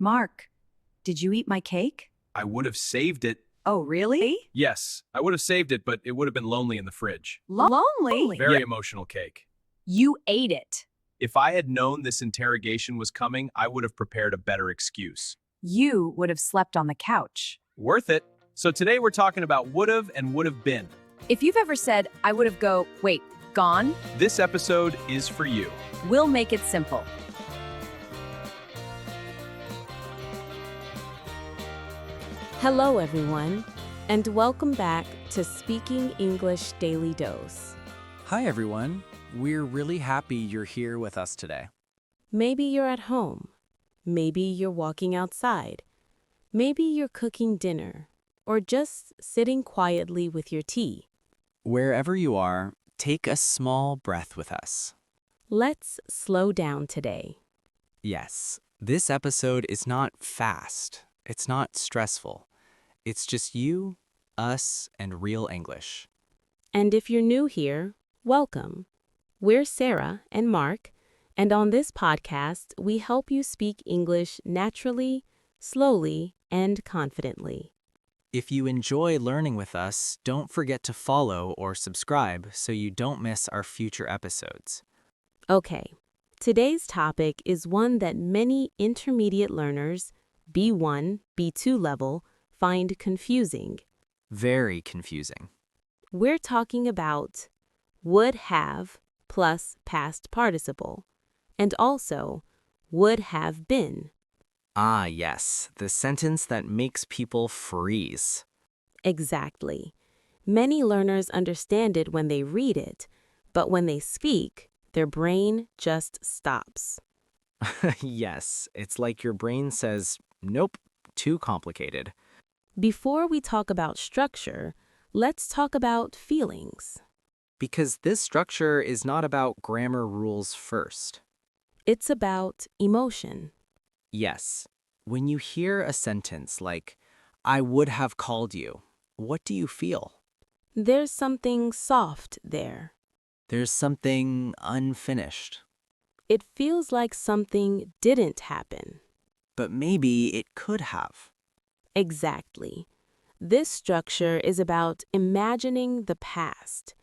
Mark, did you eat my cake? I would have saved it. Oh, really? Yes, I would have saved it, but it would have been lonely in the fridge. Lonely? Very emotional cake. You ate it. If I had known this interrogation was coming, I would have prepared a better excuse. You would have slept on the couch. Worth it. So today we're talking about would've and would've been. If you've ever said, I would have gone, This episode is for you. we'll make it simple. Hello, everyone, and welcome back to Speaking English Daily Dose. Hi, everyone. We're really happy you're here with us today. Maybe you're at home. Maybe you're walking outside. Maybe you're cooking dinner, or just sitting quietly with your tea. Wherever you are, take a small breath with us. Let's slow down today. Yes, this episode is not fast. It's not stressful. It's just you, us, and real English. And if you're new here, welcome. We're Sara and Mark, and on this podcast, we help you speak English naturally, slowly, and confidently. If you enjoy learning with us, don't forget to follow or subscribe so you don't miss our future episodes. Okay, today's topic is one that many intermediate learners, B1, B2 level, find confusing. Very confusing. We're talking about would have plus past participle, and also would have been. Ah, yes, the sentence that makes people freeze. Exactly. Many learners understand it when they read it, but when they speak, their brain just stops. Yes, it's like your brain says, nope, too complicated. Before we talk about structure, let's talk about feelings. Because this structure is not about grammar rules first. It's about emotion. Yes, when you hear a sentence like, I would have called you, what do you feel? There's something soft there. There's something unfinished. It feels like something didn't happen. But maybe it could have. Exactly. This structure is about imagining the past,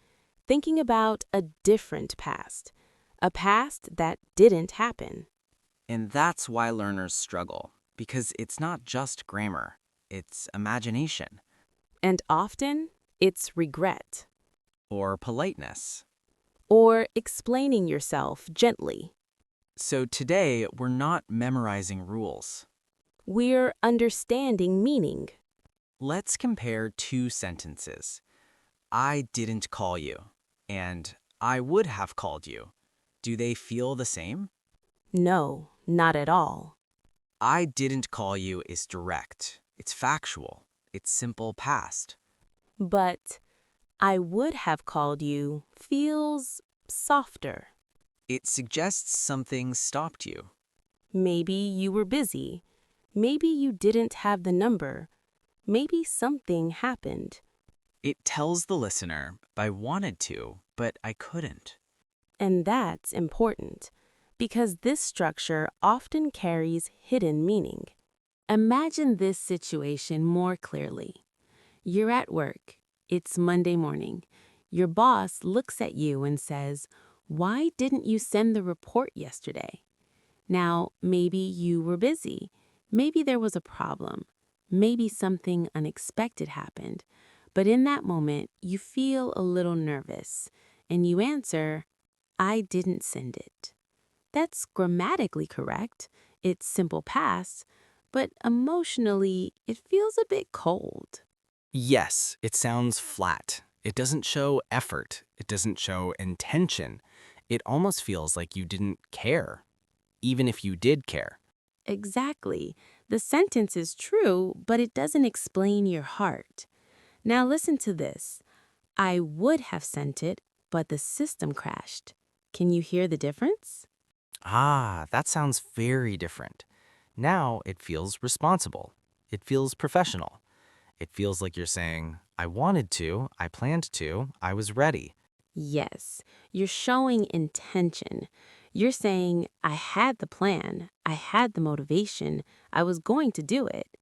thinking about a different past, a past that didn't happen. And that's why learners struggle, because it's not just grammar, it's imagination. And often, it's regret. Or politeness. Or explaining yourself gently. So today, we're not memorizing rules. We're understanding meaning. Let's compare two sentences. I didn't call you, and I would have called you. Do they feel the same? No, not at all. I didn't call you is direct. It's factual. It's simple past. But I would have called you feels softer. It suggests something stopped you. Maybe you were busy. Maybe you didn't have the number. Maybe something happened. It tells the listener, I wanted to, but I couldn't. And that's important, because this structure often carries hidden meaning. Imagine this situation more clearly. You're at work. It's Monday morning. Your boss looks at you and says, "Why didn't you send the report yesterday?" Now, maybe you were busy. Maybe there was a problem. Maybe something unexpected happened. But in that moment, you feel a little nervous, and you answer, I didn't send it. That's grammatically correct. It's simple past, but emotionally, it feels a bit cold. Yes, it sounds flat. It doesn't show effort. It doesn't show intention. It almost feels like you didn't care, even if you did care. Exactly. The sentence is true, but it doesn't explain your heart. Now listen to this. I would have sent it, but the system crashed. Can you hear the difference? Ah, that sounds very different. Now it feels responsible. It feels professional. It feels like you're saying, I wanted to, I planned to, I was ready. Yes, you're showing intention. You're saying, I had the plan, I had the motivation, I was going to do it.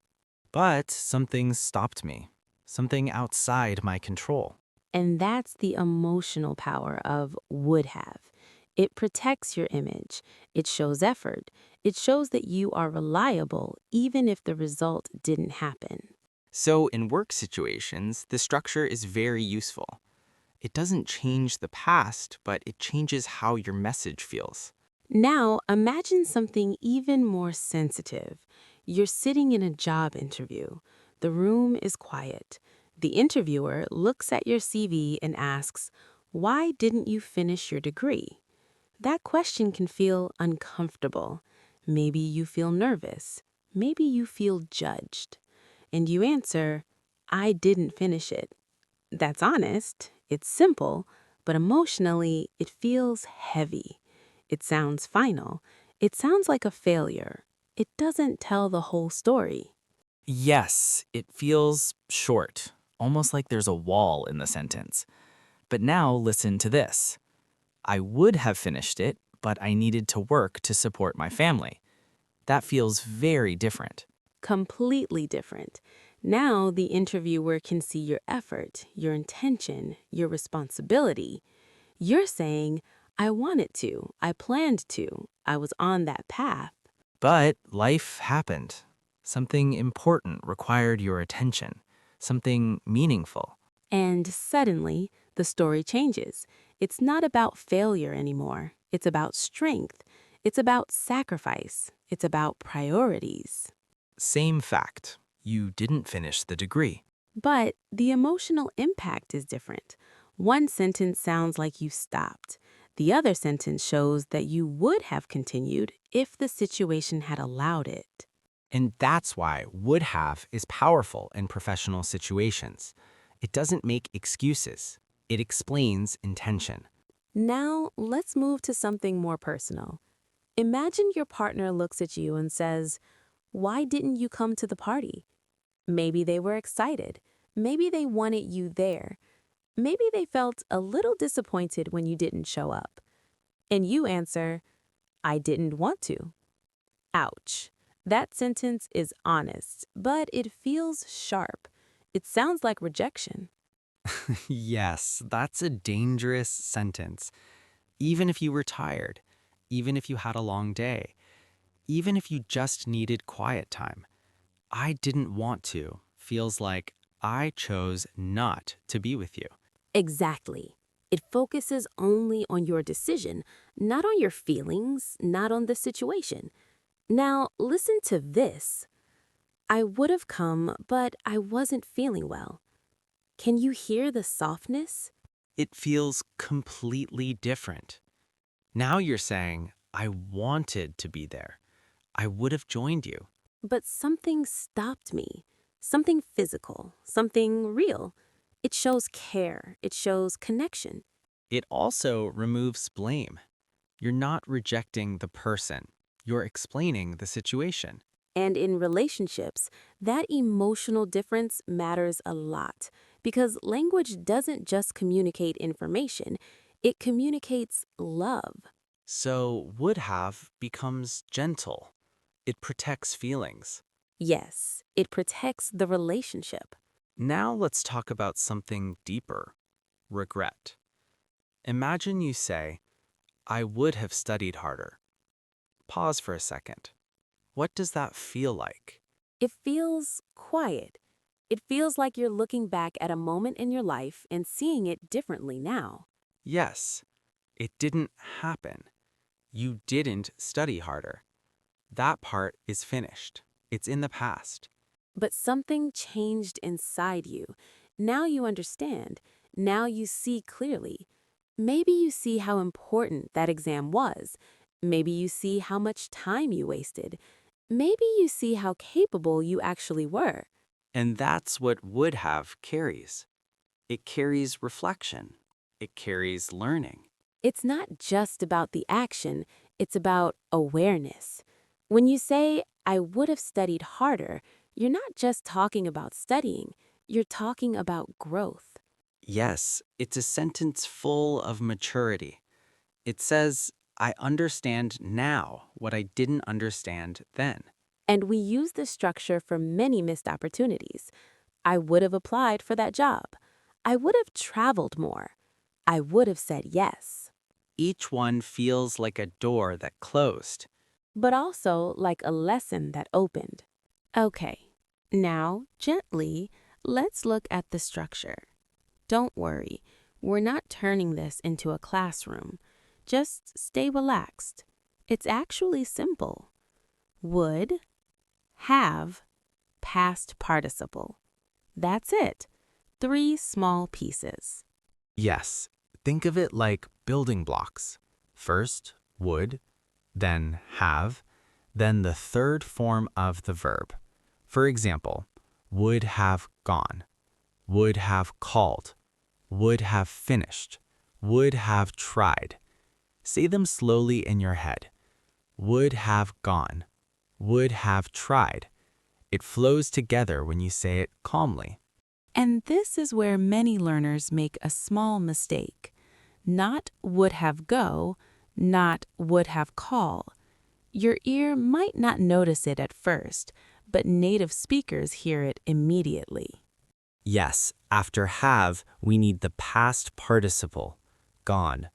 But something stopped me, something outside my control. And that's the emotional power of would have. It protects your image. It shows effort. It shows that you are reliable even if the result didn't happen. So in work situations, the structure is very useful. It doesn't change the past, but it changes how your message feels. Now, imagine something even more sensitive. You're sitting in a job interview. The room is quiet. The interviewer looks at your CV and asks, "Why didn't you finish your degree?" That question can feel uncomfortable. Maybe you feel nervous. Maybe you feel judged. And you answer, "I didn't finish it." That's honest. It's simple, but emotionally, it feels heavy. It sounds final. It sounds like a failure. It doesn't tell the whole story. Yes, it feels short, almost like there's a wall in the sentence. But now listen to this. I would have finished it, but I needed to work to support my family. That feels very different. Completely different. Now the interviewer can see your effort, your intention, your responsibility. You're saying, I wanted to, I planned to, I was on that path. But life happened. Something important required your attention, something meaningful. And suddenly, the story changes. It's not about failure anymore. It's about strength. It's about sacrifice. It's about priorities. Same fact. You didn't finish the degree. But the emotional impact is different. One sentence sounds like you stopped. The other sentence shows that you would have continued if the situation had allowed it. And that's why would have is powerful in professional situations. It doesn't make excuses. It explains intention. Now, let's move to something more personal. Imagine your partner looks at you and says, "Why didn't you come to the party?" Maybe they were excited. Maybe they wanted you there. Maybe they felt a little disappointed when you didn't show up. And you answer, "I didn't want to." Ouch. That sentence is honest, but it feels sharp. It sounds like rejection. Yes, that's a dangerous sentence. Even if you were tired, even if you had a long day, even if you just needed quiet time, I didn't want to feels like I chose not to be with you. Exactly. It focuses only on your decision, not on your feelings, not on the situation. Now, listen to this. I would have come, but I wasn't feeling well. Can you hear the softness? It feels completely different. Now you're saying, I wanted to be there. I would have joined you. But something stopped me. Something physical, something real. It shows care. It shows connection. It also removes blame. You're not rejecting the person. You're explaining the situation. And in relationships, that emotional difference matters a lot because language doesn't just communicate information, it communicates love. So would have becomes gentle. It protects feelings. Yes, it protects the relationship. Now let's talk about something deeper, regret. Imagine you say, I would have studied harder. Pause for a second. What does that feel like? It feels quiet. It feels like you're looking back at a moment in your life and seeing it differently now. Yes, it didn't happen. You didn't study harder. That part is finished. It's in the past. But something changed inside you. Now you understand. Now you see clearly. Maybe you see how important that exam was. Maybe you see how much time you wasted. Maybe you see how capable you actually were. And that's what would have carries. It carries reflection. It carries learning. It's not just about the action, it's about awareness. When you say, I would have studied harder, you're not just talking about studying, you're talking about growth. Yes, it's a sentence full of maturity. It says, I understand now what I didn't understand then. And we use this structure for many missed opportunities. I would have applied for that job. I would have traveled more. I would have said yes. Each one feels like a door that closed. But also like a lesson that opened. Okay, now gently, let's look at the structure. Don't worry, we're not turning this into a classroom. Just stay relaxed. It's actually simple. Would, have, past participle. That's it. 3 small pieces. Yes, think of it like building blocks. First, would, then have, then the third form of the verb. For example, would have gone, would have called, would have finished, would have tried. Say them slowly in your head. Would have gone, would have tried. It flows together when you say it calmly. And this is where many learners make a small mistake. Not would have go, not would have call. Your ear might not notice it at first, but native speakers hear it immediately. Yes, after have, we need the past participle. Gone,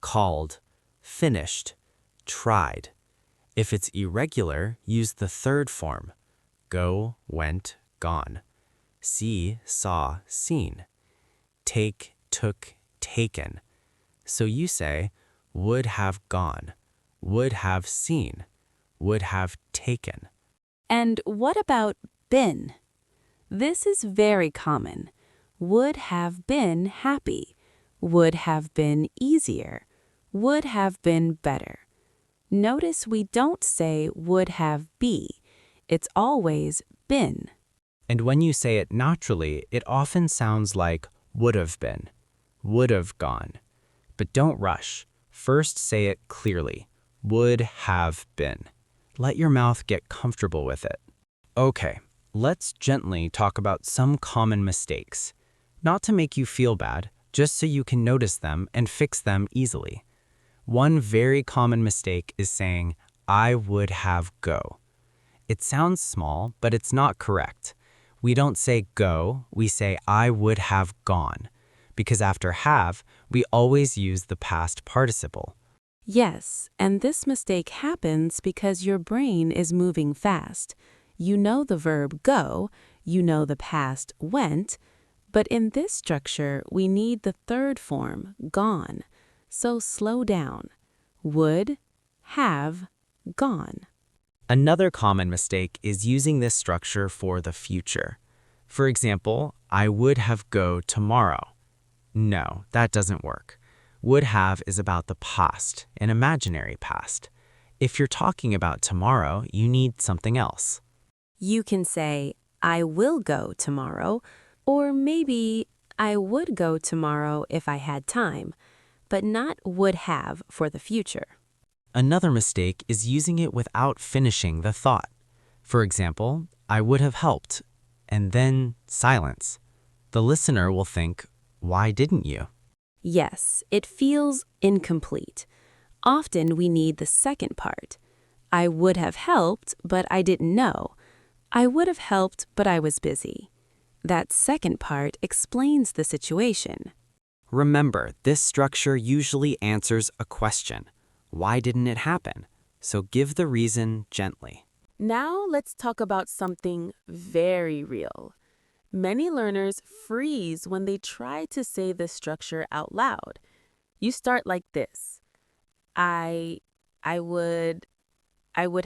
called, finished, tried. If it's irregular, use the third form. Go, went, gone. See, saw, seen. Take, took, taken. So you say, would have gone, would have seen, would have taken. And what about been? This is very common. Would have been happy, would have been easier, would have been better. Notice we don't say would have be. It's always been. And when you say it naturally, it often sounds like would have been, would have gone. But don't rush. First say it clearly. Would have been. Let your mouth get comfortable with it. Okay, let's gently talk about some common mistakes. Not to make you feel bad, just so you can notice them and fix them easily. One very common mistake is saying, I would have go. It sounds small, but it's not correct. We don't say go, we say I would have gone. Because after have, we always use the past participle. Yes, and this mistake happens because your brain is moving fast. You know the verb go, you know the past went, but in this structure, we need the third form, gone. So slow down. Would, have, gone. Another common mistake is using this structure for the future. For example, I would have go tomorrow. No, that doesn't work. Would have is about the past, an imaginary past. If you're talking about tomorrow, you need something else. You can say, I will go tomorrow, or maybe I would go tomorrow if I had time, but not would have for the future. Another mistake is using it without finishing the thought. For example, I would have helped, and then silence. The listener will think, why didn't you? Yes, it feels incomplete. Often we need the second part. I would have helped, but I didn't know. I would have helped, but I was busy. That second part explains the situation. Remember, this structure usually answers a question. Why didn't it happen? So give the reason gently. Now let's talk about something very real. Many learners freeze when they try to say this structure out loud. You start like this. I would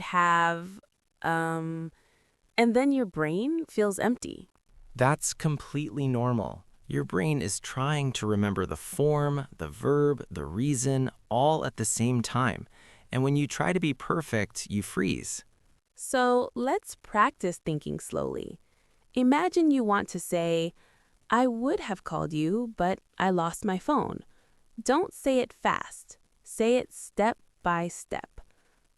have, and then your brain feels empty. That's completely normal. Your brain is trying to remember the form, the verb, the reason, all at the same time. And when you try to be perfect, you freeze. So let's practice thinking slowly. Imagine you want to say, I would have called you, but I lost my phone. Don't say it fast. Say it step by step.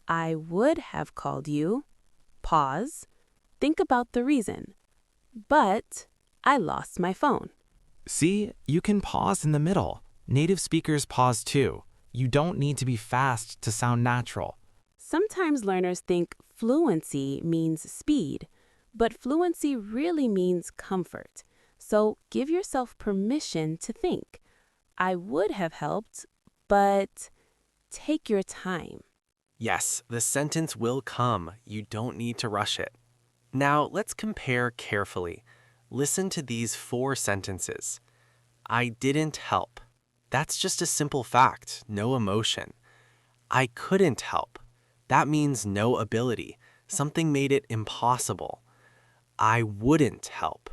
I would have called you. Pause. Think about the reason. But I lost my phone. See, you can pause in the middle. Native speakers pause too. You don't need to be fast to sound natural. Sometimes learners think fluency means speed, but fluency really means comfort. So give yourself permission to think, I would have helped, but take your time. Yes, the sentence will come. You don't need to rush it. Now, let's compare carefully. Listen to these 4 sentences. I didn't help. That's just a simple fact, no emotion. I couldn't help. That means no ability. Something made it impossible. I wouldn't help.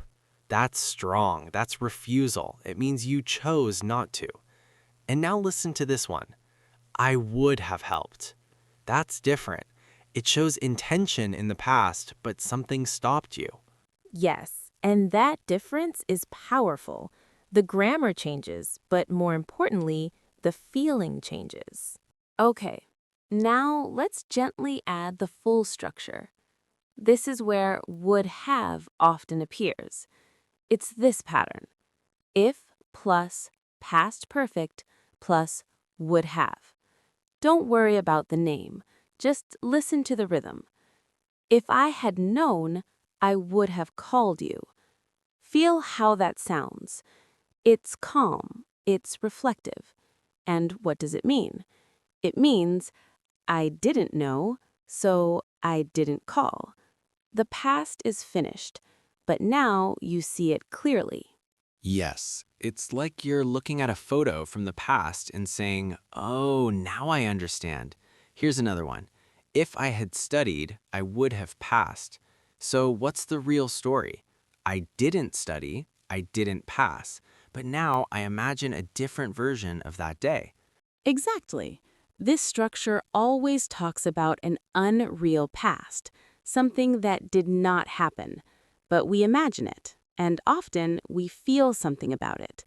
That's strong. That's refusal. It means you chose not to. And now listen to this one. I would have helped. That's different. It shows intention in the past, but something stopped you. Yes, and that difference is powerful. The grammar changes, but more importantly, the feeling changes. Okay, now let's gently add the full structure. This is where would have often appears. It's this pattern. If plus past perfect plus would have. Don't worry about the name. Just listen to the rhythm. If I had known, I would have called you. Feel how that sounds. It's calm. It's reflective. And what does it mean? It means I didn't know, so I didn't call. The past is finished, but now you see it clearly. Yes, it's like you're looking at a photo from the past and saying, oh, now I understand. Here's another one. If I had studied, I would have passed. So what's the real story? I didn't study, I didn't pass, but now I imagine a different version of that day. Exactly. This structure always talks about an unreal past, something that did not happen, but we imagine it, and often we feel something about it.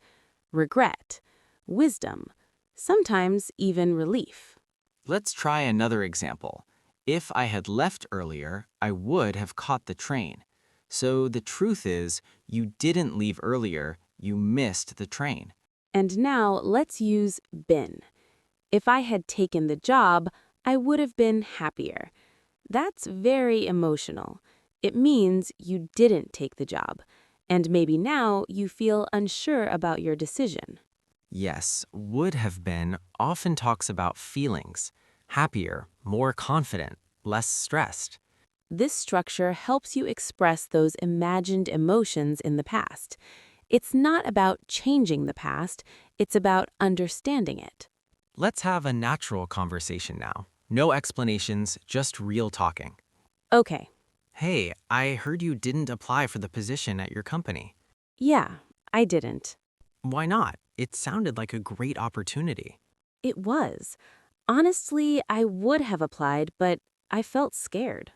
Regret, wisdom, sometimes even relief. Let's try another example. If I had left earlier, I would have caught the train. So the truth is, you didn't leave earlier, you missed the train. And now let's use been. If I had taken the job, I would have been happier. That's very emotional. It means you didn't take the job, and maybe now you feel unsure about your decision. Yes, would have been often talks about feelings. Happier, more confident, less stressed. This structure helps you express those imagined emotions in the past. It's not about changing the past, it's about understanding it. Let's have a natural conversation now. No explanations, just real talking. Okay, Hey, I heard you didn't apply for the position at your company. yeah, I didn't. Why not? It sounded like a great opportunity. It was. Honestly, I would have applied, but I felt scared.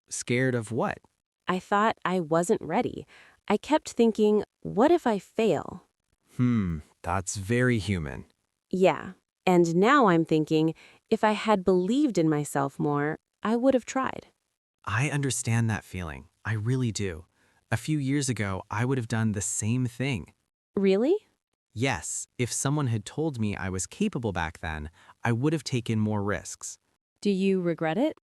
Scared of what? I thought I wasn't ready. I kept thinking, what if I fail? That's very human. Yeah, and now I'm thinking, if I had believed in myself more, I would have tried. I understand that feeling. I really do. A few years ago, I would have done the same thing. Really? Yes, if someone had told me I was capable back then, I would have taken more risks. Do you regret it?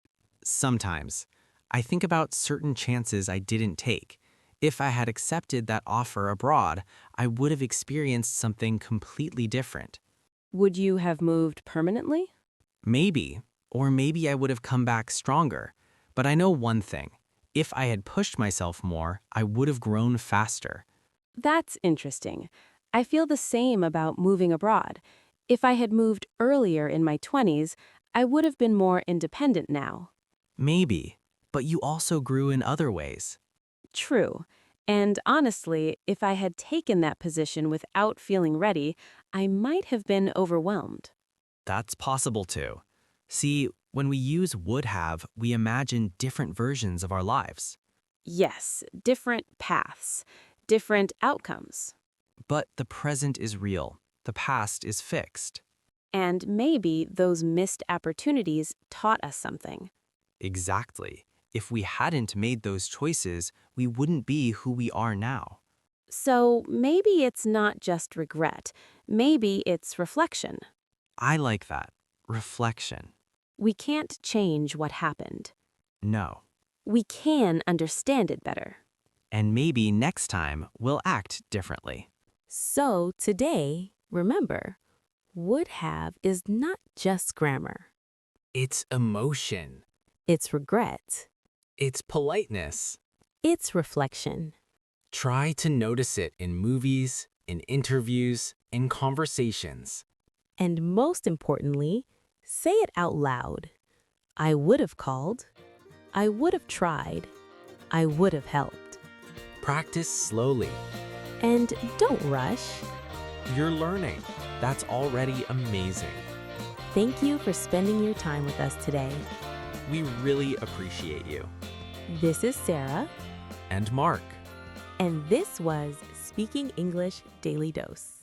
Sometimes. I think about certain chances I didn't take. If I had accepted that offer abroad, I would have experienced something completely different. Would you have moved permanently? Maybe, or maybe I would have come back stronger. But I know one thing. If I had pushed myself more, I would have grown faster. That's interesting. I feel the same about moving abroad. If I had moved earlier in my 20s, I would have been more independent now. Maybe, but you also grew in other ways. True. And honestly, if I had taken that position without feeling ready, I might have been overwhelmed. That's possible too. See, when we use would have, we imagine different versions of our lives. Yes, different paths, different outcomes. But the present is real. The past is fixed. And maybe those missed opportunities taught us something. Exactly. If we hadn't made those choices, we wouldn't be who we are now. So maybe it's not just regret. Maybe it's reflection. I like that. Reflection. We can't change what happened. No. We can understand it better. And maybe next time we'll act differently. So today, remember, would have is not just grammar. It's emotion. It's regret. It's politeness. It's reflection. Try to notice it in movies, in interviews, in conversations. And most importantly, say it out loud. I would have called. I would have tried. I would have helped. Practice slowly. And don't rush. You're learning. That's already amazing. Thank you for spending your time with us today. We really appreciate you. This is Sarah, And Mark. and this was Speaking English Daily Dose.